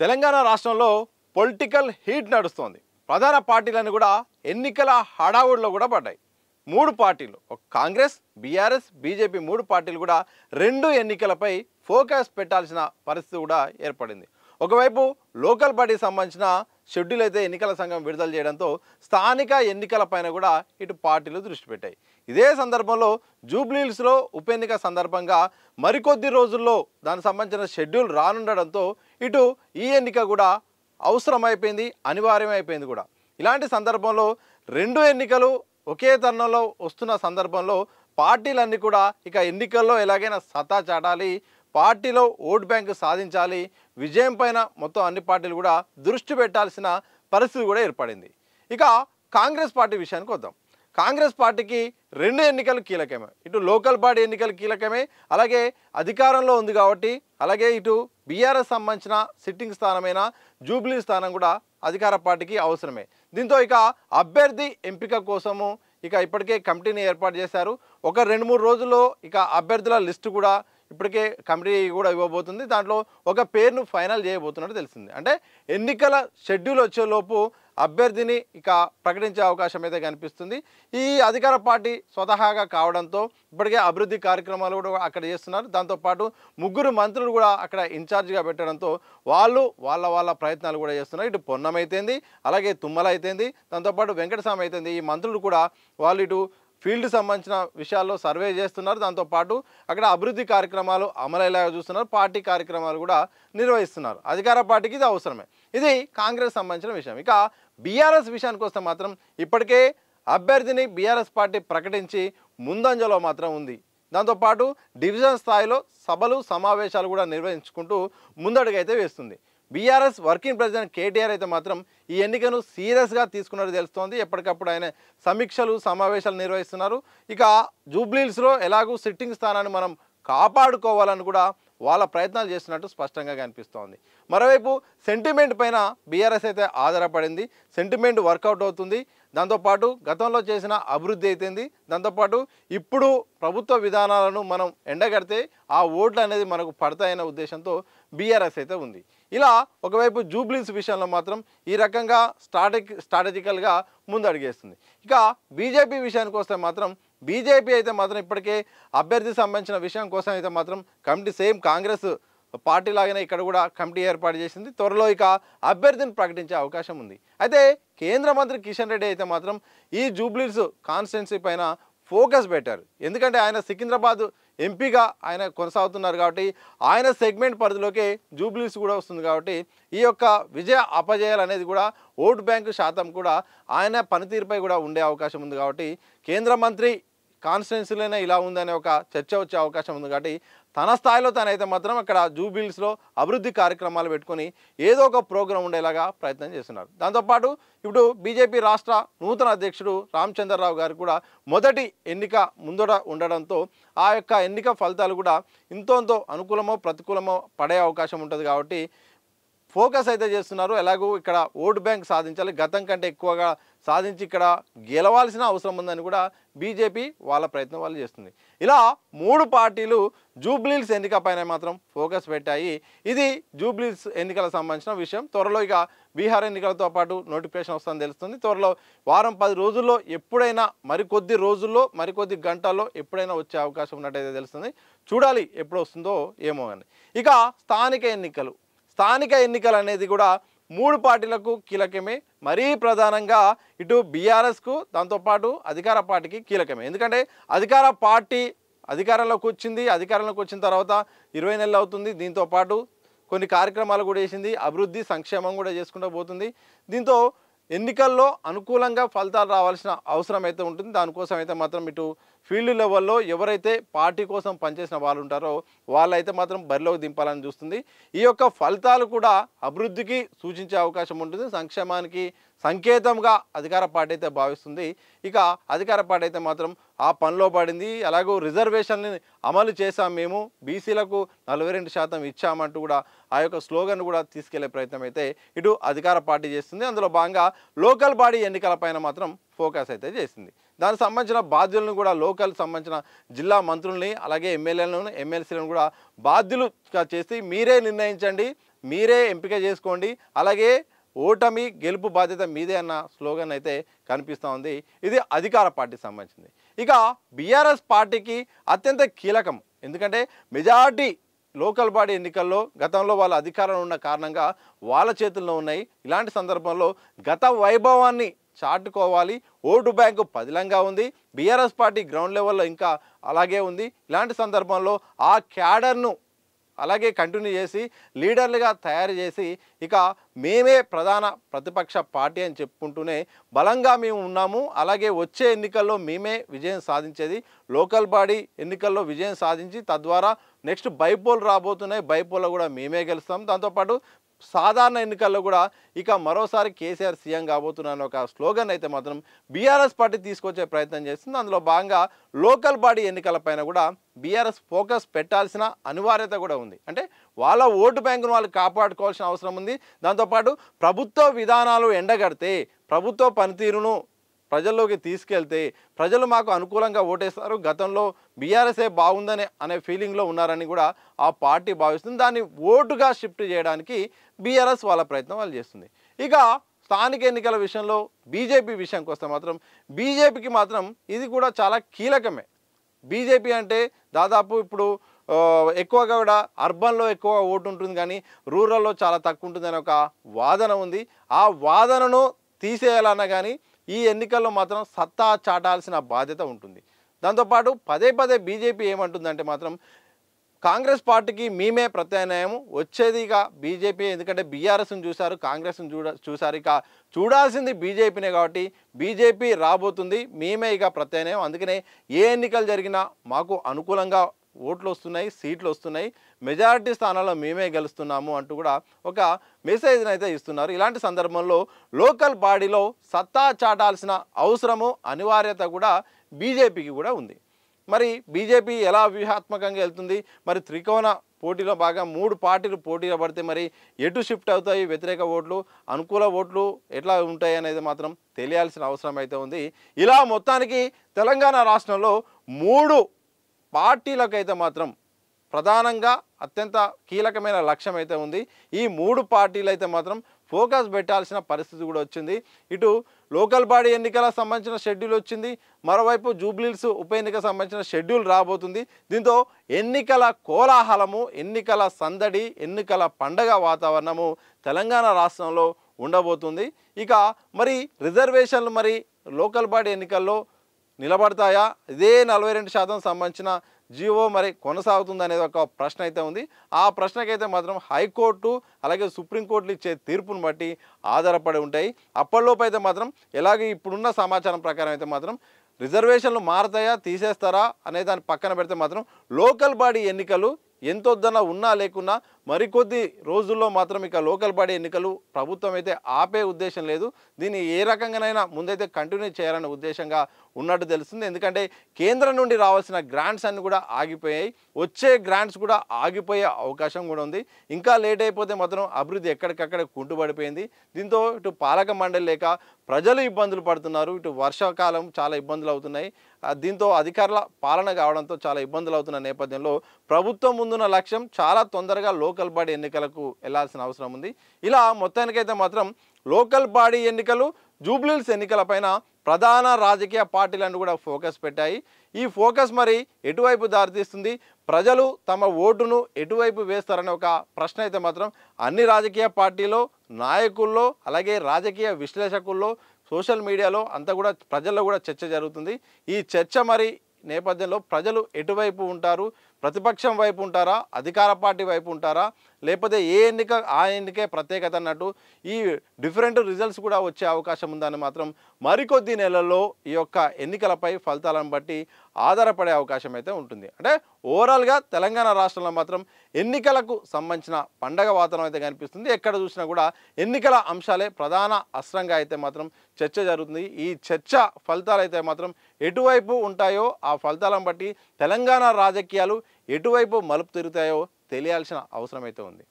తెలంగాణ రాష్ట్రంలో political heat నడుస్తోంది. ప్రధాన పార్టీలను కూడా ఎన్నికల హడావుడిలో కూడా పడ్డాయి. మూడు పార్టీలు, కాంగ్రెస్, బీఆర్ఎస్, బీజేపీ మూడు పార్టీలు కూడా రెండు ఎన్నికలపై ఫోకస్ పెట్టాల్సిన పరిస్థితి కూడా ఏర్పడింది. ఒకవైపు లోకల్ బాడీకి సంబంధించిన షెడ్యూల్ అయితే ఎన్నికల సంఘం విడుదల చేయడంతో స్థానిక ఎన్నికలపైన కూడా ఇటు పార్టీలు దృష్టి పెట్టాయి. ఇదే సందర్భంలో జూబ్లీహిల్స్లో ఉప ఎన్నిక సందర్భంగా మరికొద్ది రోజుల్లో దానికి సంబంధించిన షెడ్యూల్ రానుండడంతో ఇటు ఈ ఎన్నిక కూడా అవసరమైపోయింది, అనివార్యమైపోయింది కూడా. ఇలాంటి సందర్భంలో రెండు ఎన్నికలు ఒకే తరుణంలో వస్తున్న సందర్భంలో పార్టీలన్నీ కూడా ఇక ఎన్నికల్లో ఎలాగైనా సత్తా చాటాలి, పార్టీలో ఓట్ బ్యాంకు సాధించాలి, విజయం పైన మొత్తం అన్ని పార్టీలు కూడా దృష్టి పెట్టాల్సిన పరిస్థితి కూడా ఏర్పడింది. ఇక కాంగ్రెస్ పార్టీ విషయానికి వద్దాం. కాంగ్రెస్ పార్టీకి రెండు ఎన్నికలు కీలకమే. ఇటు లోకల్ బాడీ ఎన్నికలు కీలకమే, అలాగే అధికారంలో ఉంది కాబట్టి, అలాగే ఇటు బీఆర్ఎస్ సంబంధించిన సిట్టింగ్ స్థానమైన జూబ్లీ స్థానం కూడా అధికార పార్టీకి అవసరమే. దీంతో ఇక అభ్యర్థి ఎంపిక కోసము ఇక ఇప్పటికే కమిటీని ఏర్పాటు చేశారు. ఒక 2-3 రోజుల్లో ఇక అభ్యర్థుల లిస్టు కూడా ఇప్పటికే కమిటీ కూడా ఇవ్వబోతుంది. దాంట్లో ఒక పేరును ఫైనల్ చేయబోతున్నట్టు తెలిసింది. అంటే ఎన్నికల షెడ్యూల్ వచ్చేలోపు అభ్యర్థిని ఇక ప్రకటించే అవకాశం అయితే కనిపిస్తుంది. ఈ అధికార పార్టీ స్వతహాగా కావడంతో ఇప్పటికే అభివృద్ధి కార్యక్రమాలు కూడా అక్కడ చేస్తున్నారు. దాంతోపాటు 3 మంత్రులు కూడా అక్కడ ఇన్ఛార్జిగా పెట్టడంతో వాళ్ళు వాళ్ళ ప్రయత్నాలు కూడా చేస్తున్నారు. ఇటు పొన్నం అయితేంది, అలాగే తుమ్మల అయితేంది, దాంతోపాటు వెంకటస్వామి అయితేంది, ఈ మంత్రులు కూడా వాళ్ళు ఇటు ఫీల్డ్ సంబంధించిన విషయాల్లో సర్వే చేస్తున్నారు. దాంతోపాటు అక్కడ అభివృద్ధి కార్యక్రమాలు అమలయ్యేలాగా చూస్తున్నారు, పార్టీ కార్యక్రమాలు కూడా నిర్వహిస్తున్నారు. అధికార పార్టీకి ఇది అవసరమే. ఇది కాంగ్రెస్ సంబంధించిన విషయం. ఇక బీఆర్ఎస్ విషయానికి వస్తే మాత్రం ఇప్పటికే అభ్యర్థిని బీఆర్ఎస్ పార్టీ ప్రకటించి ముందంజలో మాత్రం ఉంది. దాంతోపాటు డివిజన్ స్థాయిలో సభలు సమావేశాలు కూడా నిర్వహించుకుంటూ ముందడుగైతే వేస్తుంది. బీఆర్ఎస్ వర్కింగ్ ప్రెసిడెంట్ కేటీఆర్ అయితే మాత్రం ఈ ఎన్నికను సీరియస్గా తీసుకున్నట్టు తెలుస్తోంది. ఎప్పటికప్పుడు ఆయన సమీక్షలు సమావేశాలు నిర్వహిస్తున్నారు. ఇక జూబ్లీహిల్స్లో ఎలాగూ సిట్టింగ్ స్థానాన్ని మనం కాపాడుకోవాలని కూడా వాళ్ళ ప్రయత్నాలు చేస్తున్నట్టు స్పష్టంగా కనిపిస్తోంది. మరోవైపు సెంటిమెంట్ పైన బీఆర్ఎస్ అయితే ఆధారపడింది. సెంటిమెంట్ వర్కౌట్ అవుతుంది. దాంతోపాటు గతంలో చేసిన అభివృద్ధి అయితేంది, దాంతోపాటు ఇప్పుడు ప్రభుత్వ విధానాలను మనం ఎండగడితే ఆ ఓట్లు అనేది మనకు పడతాయనే ఉద్దేశంతో బీఆర్ఎస్ అయితే ఉంది. ఇలా ఒకవైపు జూబ్లీహిల్స్ విషయంలో మాత్రం ఈ రకంగా స్ట్రాటజికల్గా ముందడుగేస్తుంది. ఇక బీజేపీ విషయానికి వస్తే మాత్రం బీజేపీ అయితే మాత్రం ఇప్పటికే అభ్యర్థి సంబంధించిన విషయం కోసం అయితే మాత్రం కమిటీ సేమ్ కాంగ్రెస్ పార్టీ లాగానే ఇక్కడ కూడా కమిటీ ఏర్పాటు చేసింది. త్వరలో ఇక అభ్యర్థిని ప్రకటించే అవకాశం ఉంది. అయితే కేంద్ర మంత్రి కిషన్ రెడ్డి అయితే మాత్రం ఈ జూబ్లీహిల్స్ కాన్స్టిట్యున్సీ పైన ఫోకస్ పెట్టారు. ఎందుకంటే ఆయన సికింద్రాబాద్ ఎంపీగా ఆయన కొనసాగుతున్నారు కాబట్టి ఆయన సెగ్మెంట్ పరిధిలోకే జూబ్లీహిల్స్ కూడా వస్తుంది కాబట్టి ఈ యొక్క విజయ అపజయాలు అనేది కూడా ఓటు బ్యాంకు శాతం కూడా ఆయన పనితీరుపై కూడా ఉండే అవకాశం ఉంది. కాబట్టి కేంద్ర మంత్రి కాన్స్టిట్యున్సీలోనే ఇలా ఉందనే ఒక చర్చ వచ్చే అవకాశం ఉంది. కాబట్టి తన స్థాయిలో తనైతే మాత్రం అక్కడ జూబ్లీహిల్స్లో అభివృద్ధి కార్యక్రమాలు పెట్టుకొని ఏదో ఒక ప్రోగ్రాం ఉండేలాగా ప్రయత్నం చేస్తున్నారు. దాంతోపాటు ఇప్పుడు బీజేపీ రాష్ట్ర నూతన అధ్యక్షుడు రామచంద్రరావు గారు కూడా మొదటి ఎన్నిక ముందర ఉండడంతో ఆ యొక్క ఎన్నిక ఫలితాలు కూడా ఇంతో అనుకూలమో ప్రతికూలమో పడే అవకాశం ఉంటుంది. కాబట్టి ఫోకస్ అయితే చేస్తున్నారు. ఎలాగూ ఇక్కడ ఓటు బ్యాంక్ సాధించాలి, గతం కంటే ఎక్కువగా సాధించి ఇక్కడ గెలవాల్సిన అవసరం ఉందని కూడా బీజేపీ వాళ్ళ ప్రయత్నం వాళ్ళు చేస్తుంది. ఇలా మూడు పార్టీలు జూబ్లీహిల్స్ ఎన్నిక పైన మాత్రం ఫోకస్ పెట్టాయి. ఇది జూబ్లీహిల్స్ ఎన్నికలకు సంబంధించిన విషయం. త్వరలో ఇక బీహార్ ఎన్నికలతో పాటు నోటిఫికేషన్ వస్తుందని తెలుస్తుంది. త్వరలో వారం 10 రోజుల్లో ఎప్పుడైనా మరికొద్ది రోజుల్లో మరికొద్ది గంటల్లో ఎప్పుడైనా వచ్చే అవకాశం ఉన్నట్టయితే తెలుస్తుంది. చూడాలి ఎప్పుడు వస్తుందో ఏమో అని. ఇక స్థానిక ఎన్నికలు అనేది కూడా మూడు పార్టీలకు కీలకమే. మరీ ప్రధానంగా ఇటు బీఆర్ఎస్కు దాంతోపాటు అధికార పార్టీకి కీలకమే. ఎందుకంటే అధికార పార్టీ అధికారంలోకి వచ్చిన తర్వాత 20 నెలలు అవుతుంది. దీంతోపాటు కొన్ని కార్యక్రమాలు కూడా చేసింది, అభివృద్ధి సంక్షేమం కూడా చేసుకుంటూ పోతుంది. దీంతో ఎన్నికల్లో అనుకూలంగా ఫలితాలు రావాల్సిన అవసరం అయితే ఉంటుంది. దానికోసం అయితే మాత్రం ఇటు ఫీల్డ్ లెవెల్లో ఎవరైతే పార్టీ కోసం పనిచేసిన వాళ్ళు ఉంటారో వాళ్ళైతే మాత్రం బరిలోకి దింపాలని చూస్తుంది. ఈ యొక్క ఫలితాలు కూడా అభివృద్ధికి సూచించే అవకాశం ఉంటుంది, సంక్షేమానికి సంకేతంగా అధికార పార్టీ అయితే భావిస్తుంది. ఇక అధికార పార్టీ అయితే మాత్రం ఆ పనిలో పడింది. అలాగూ రిజర్వేషన్ని అమలు చేశాం, మేము బీసీలకు 42% ఇచ్చామంటూ కూడా ఆ యొక్క స్లోగన్ కూడా తీసుకెళ్లే ప్రయత్నం అయితే ఇటు అధికార పార్టీ చేస్తుంది. అందులో భాగంగా లోకల్ బాడీ ఎన్నికలపైన మాత్రం ఫోకస్ అయితే చేసింది. దానికి సంబంధించిన బాధ్యులను కూడా లోకల్ సంబంధించిన జిల్లా మంత్రుల్ని అలాగే ఎమ్మెల్యేలను ఎమ్మెల్సీలను కూడా బాధ్యులుగా చేసి మీరే నిర్ణయించండి, మీరే ఎంపిక చేసుకోండి, అలాగే ఓటమి గెలుపు బాధ్యత మీదే అన్న స్లోగన్ అయితే కనిపిస్తూ ఉంది. ఇది అధికార పార్టీకి సంబంధించింది. ఇక బీఆర్ఎస్ పార్టీకి అత్యంత కీలకం, ఎందుకంటే మెజారిటీ లోకల్ బాడీ ఎన్నికల్లో గతంలో వాళ్ళ అధికారంలో ఉన్న కారణంగా వాళ్ళ చేతుల్లో ఉన్నాయి. ఇలాంటి సందర్భంలో గత వైభవాన్ని చాటుకోవాలి. ఓటు బ్యాంకు పదిలంగా ఉంది, బీఆర్ఎస్ పార్టీ గ్రౌండ్ లెవెల్లో ఇంకా అలాగే ఉంది. ఇలాంటి సందర్భంలో ఆ క్యాడర్ను అలాగే కంటిన్యూ చేసి లీడర్లుగా తయారు చేసి ఇక మేమే ప్రధాన ప్రతిపక్ష పార్టీ అని చెప్పుకుంటూనే బలంగా మేము ఉన్నాము, అలాగే వచ్చే ఎన్నికల్లో మేమే విజయం సాధించేది, లోకల్ బాడీ ఎన్నికల్లో విజయం సాధించి తద్వారా నెక్స్ట్ బైపోల్ రాబోతున్నాయి, బైపోల్లో కూడా మేమే గెలుస్తాం, దాంతోపాటు సాధారణ ఎన్నికల్లో కూడా ఇక మరోసారి కేసీఆర్ సీఎం కాబోతున్నాను ఒక స్లోగన్ అయితే మాత్రం బీఆర్ఎస్ పార్టీ తీసుకొచ్చే ప్రయత్నం చేస్తుంది. అందులో భాగంగా లోకల్ బాడీ ఎన్నికలపైన కూడా బీఆర్ఎస్ ఫోకస్ పెట్టాల్సిన అనివార్యత కూడా ఉంది. అంటే వాళ్ళ ఓటు బ్యాంకును వాళ్ళు కాపాడుకోవాల్సిన అవసరం ఉంది. దాంతోపాటు ప్రభుత్వ విధానాలు ఎండగడితే, ప్రభుత్వ పనితీరును ప్రజల్లోకి తీసుకెళ్తే ప్రజలు మాకు అనుకూలంగా ఓటేస్తారు, గతంలో బీఆర్ఎస్ఏ బాగుందని అనే ఫీలింగ్లో ఉన్నారని కూడా ఆ పార్టీ భావిస్తుంది. దాన్ని ఓటుగా షిఫ్ట్ చేయడానికి బీఆర్ఎస్ వాళ్ళ ప్రయత్నం వాళ్ళు చేస్తుంది. ఇక స్థానిక ఎన్నికల విషయంలో బీజేపీ విషయానికి వస్తే మాత్రం బీజేపీకి మాత్రం ఇది కూడా చాలా కీలకమే. బీజేపీ అంటే దాదాపు ఇప్పుడు ఎక్కువగా కూడా అర్బన్లో ఎక్కువ ఓటు ఉంటుంది కానీ రూరల్లో చాలా తక్కువ ఉంటుందని ఒక వాదన ఉంది. ఆ వాదనను తీసేయాలన్నా కానీ ఈ ఎన్నికల్లో మాత్రం సత్తా చాటాల్సిన బాధ్యత ఉంటుంది. దాంతోపాటు పదే పదే బీజేపీ ఏమంటుందంటే మాత్రం కాంగ్రెస్ పార్టీకి మేమే ప్రత్యామ్నాయం వచ్చేది ఇక బీజేపీ, ఎందుకంటే బీఆర్ఎస్ని చూశారు, కాంగ్రెస్ని చూశారు, ఇక చూడాల్సింది బీజేపీనే కాబట్టి బీజేపీ రాబోతుంది, మేమే ఇక ప్రత్యామ్నాయం, అందుకనే ఏ ఎన్నికలు జరిగినా మాకు అనుకూలంగా ఓట్లు వస్తున్నాయి, సీట్లు వస్తున్నాయి, మెజారిటీ స్థానాల్లో మేమే గెలుస్తున్నాము అంటూ కూడా ఒక మెసేజ్ని అయితే ఇస్తున్నారు. ఇలాంటి సందర్భంలో లోకల్ బాడీలో సత్తా చాటాల్సిన అవసరము అనివార్యత కూడా బీజేపీకి కూడా ఉంది. మరి బీజేపీ ఎలా వ్యూహాత్మకంగా వెళ్తుంది, మరి త్రికోణ పోటీలో బాగా 3 పార్టీలు పోటీలో పడితే మరి ఎటు షిఫ్ట్ అవుతాయి, వ్యతిరేక ఓట్లు అనుకూల ఓట్లు ఎట్లా ఉంటాయి అనేది మాత్రం తెలియాల్సిన అవసరం అయితే ఉంది. ఇలా మొత్తానికి తెలంగాణ రాష్ట్రంలో 3 పార్టీలకైతే మాత్రం ప్రధానంగా అత్యంత కీలకమైన లక్ష్యం అయితే ఉంది. ఈ 3 పార్టీలు అయితే మాత్రం ఫోకస్ పెట్టాల్సిన పరిస్థితి కూడా వచ్చింది. ఇటు లోకల్ బాడీ ఎన్నికలకు సంబంధించిన షెడ్యూల్ వచ్చింది, మరోవైపు జూబ్లీహిల్స్ ఉప ఎన్నికకు సంబంధించిన షెడ్యూల్ రాబోతుంది. దీంతో ఎన్నికల కోలాహలము, ఎన్నికల సందడి, ఎన్నికల పండగ వాతావరణము తెలంగాణ రాష్ట్రంలో ఉండబోతుంది. ఇక మరి రిజర్వేషన్లు మరి లోకల్ బాడీ ఎన్నికల్లో నిలబడతాయా, ఇదే 42% సంబంధించిన జీవో మరి కొనసాగుతుంది అనేది ఒక ప్రశ్న అయితే ఉంది. ఆ ప్రశ్నకైతే మాత్రం హైకోర్టు అలాగే సుప్రీంకోర్టులు ఇచ్చే తీర్పును బట్టి ఆధారపడి ఉంటాయి. అప్పటిలోపు అయితే మాత్రం ఎలాగే ఇప్పుడున్న సమాచారం ప్రకారం అయితే మాత్రం రిజర్వేషన్లు మారతాయా, తీసేస్తారా అనే దాన్ని పక్కన పెడితే మాత్రం లోకల్ బాడీ ఎన్నికలు ఎంతొద్దన ఉన్నా లేకున్నా మరికొద్ది రోజుల్లో మాత్రం ఇక లోకల్ బాడీ ఎన్నికలు ప్రభుత్వం అయితే ఆపే ఉద్దేశం లేదు. దీన్ని ఏ రకంగానైనా ముందైతే కంటిన్యూ చేయాలనే ఉద్దేశంగా ఉన్నట్టు తెలుస్తుంది. ఎందుకంటే కేంద్రం నుండి రావాల్సిన గ్రాంట్స్ అన్ని కూడా ఆగిపోయాయి, వచ్చే గ్రాంట్స్ కూడా ఆగిపోయే అవకాశం కూడా ఉంది. ఇంకా లేట్ అయిపోతే మాత్రం అభివృద్ధి ఎక్కడికక్కడ కుంటుపడిపోయింది. దీంతో ఇటు పాలక మండలి లేక ప్రజలు ఇబ్బందులు పడుతున్నారు, ఇటు వర్షాకాలం చాలా ఇబ్బందులు అవుతున్నాయి. దీంతో అధికారుల పాలన కావడంతో చాలా ఇబ్బందులు అవుతున్న నేపథ్యంలో ప్రభుత్వం ముందున్న లక్ష్యం చాలా తొందరగా లోకల్ బాడీ ఎన్నికలకు వెళ్లాల్సిన అవసరం ఉంది. ఇలా మొత్తానికైతే మాత్రం లోకల్ బాడీ ఎన్నికలు, జూబ్లీహిల్స్ ఎన్నికలపైన ప్రధాన రాజకీయ పార్టీలను కూడా ఫోకస్ పెట్టాయి. ఈ ఫోకస్ మరి ఎటువైపు దారితీస్తుంది, ప్రజలు తమ ఓటును ఎటువైపు వేస్తారనే ఒక ప్రశ్న అయితే మాత్రం అన్ని రాజకీయ పార్టీలో నాయకుల్లో అలాగే రాజకీయ విశ్లేషకుల్లో సోషల్ మీడియాలో అంతా కూడా ప్రజల్లో కూడా చర్చ జరుగుతుంది. ఈ చర్చ మరి నేపథ్యంలో ప్రజలు ఎటువైపు ఉంటారు, ప్రతిపక్షం వైపు ఉంటారా, అధికార పార్టీ వైపు ఉంటారా, లేకపోతే ఏ ఎన్నిక ఆ ఎన్నికే ప్రత్యేకత అన్నట్టు ఈ డిఫరెంట్ రిజల్ట్స్ కూడా వచ్చే అవకాశం ఉందని మాత్రం మరికొద్ది నెలల్లో ఈ యొక్క ఎన్నికలపై ఫలితాలను బట్టి ఆధారపడే అవకాశం అయితే ఉంటుంది. అంటే ఓవరాల్గా తెలంగాణ రాష్ట్రంలో మాత్రం ఎన్నికలకు సంబంధించిన పండగ వాతావరణం అయితే కనిపిస్తుంది. ఎక్కడ చూసినా కూడా ఎన్నికల అంశాలే ప్రధాన అస్త్రంగా అయితే మాత్రం చర్చ జరుగుతుంది. ఈ చర్చ ఫలితాలు అయితే మాత్రం ఎటువైపు ఉంటాయో ఆ ఫలితాలను బట్టి తెలంగాణ రాజకీయాలు ఎటువైపు మలుపు తిరుగుతాయో తెలియాల్సిన అవసరం అయితే ఉంది.